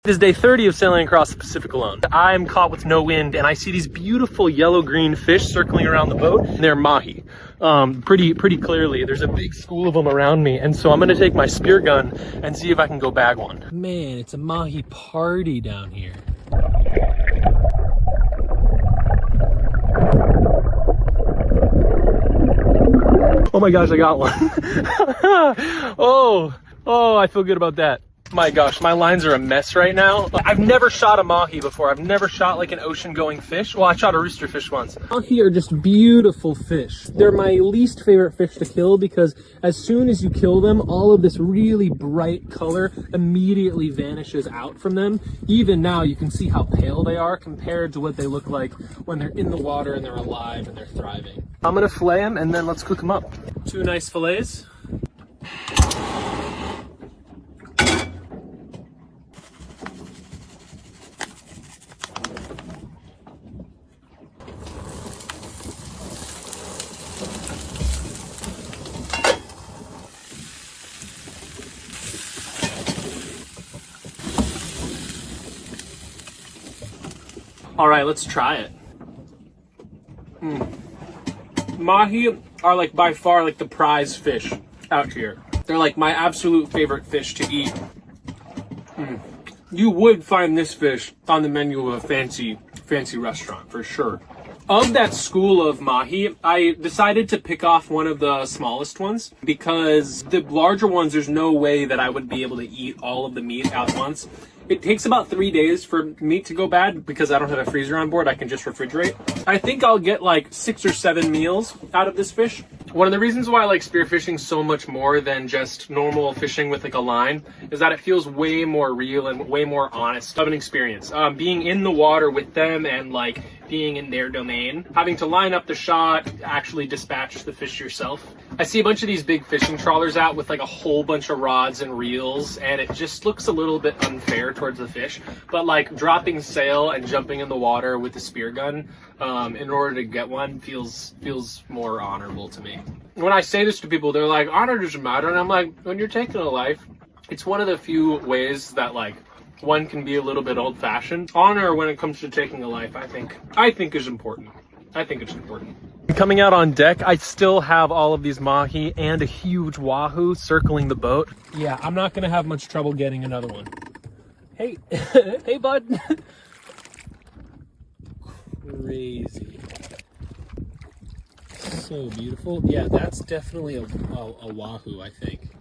It is day 30 of sailing across the Pacific alone. I am caught with no wind and I see these beautiful yellow-green fish circling around the boat. And they're Mahi, pretty clearly. There's a big school of them around me. And so I'm gonna take my spear gun and see if I can go bag one. Man, it's a Mahi party down here. Oh my gosh, I got one. Oh, I feel good about that. My gosh, my lines are a mess right now. I've never shot a Mahi before. I've never shot like an ocean going fish. Well, I shot a rooster fish once. Mahi are just beautiful fish. They're my least favorite fish to kill because as soon as you kill them, all of this really bright color immediately vanishes out from them. Even now, you can see how pale they are compared to what they look like when they're in the water and they're alive and they're thriving. I'm gonna fillet them and then let's cook them up. 2 nice fillets. All right, let's try it. Mahi are like by far like the prize fish out here. They're like my absolute favorite fish to eat. You would find this fish on the menu of a fancy restaurant for sure. Of that school of Mahi, I decided to pick off one of the smallest ones because the larger ones, there's no way that I would be able to eat all of the meat at once. It takes about 3 days for meat to go bad because I don't have a freezer on board. I can just refrigerate. I think I'll get like 6 or 7 meals out of this fish. One of the reasons why I like spearfishing so much more than just normal fishing with like a line is that it feels way more real and way more honest of an experience. Being in the water with them and like being in their domain, having to line up the shot, actually dispatch the fish yourself. I see a bunch of these big fishing trawlers out with like a whole bunch of rods and reels, and it just looks a little bit unfair towards the fish. But like dropping sail and jumping in the water with a spear gun in order to get one feels more honorable to me. When I say this to people, they're like, honor doesn't matter. And I'm like, when you're taking a life, it's one of the few ways that like one can be a little bit old-fashioned. Honor when it comes to taking a life, I think is important. I think it's important. Coming out on deck, I still have all of these Mahi and a huge wahoo circling the boat. Yeah, I'm not gonna have much trouble getting another one. Hey, hey bud. Crazy. So beautiful. Yeah, that's definitely a wahoo, I think.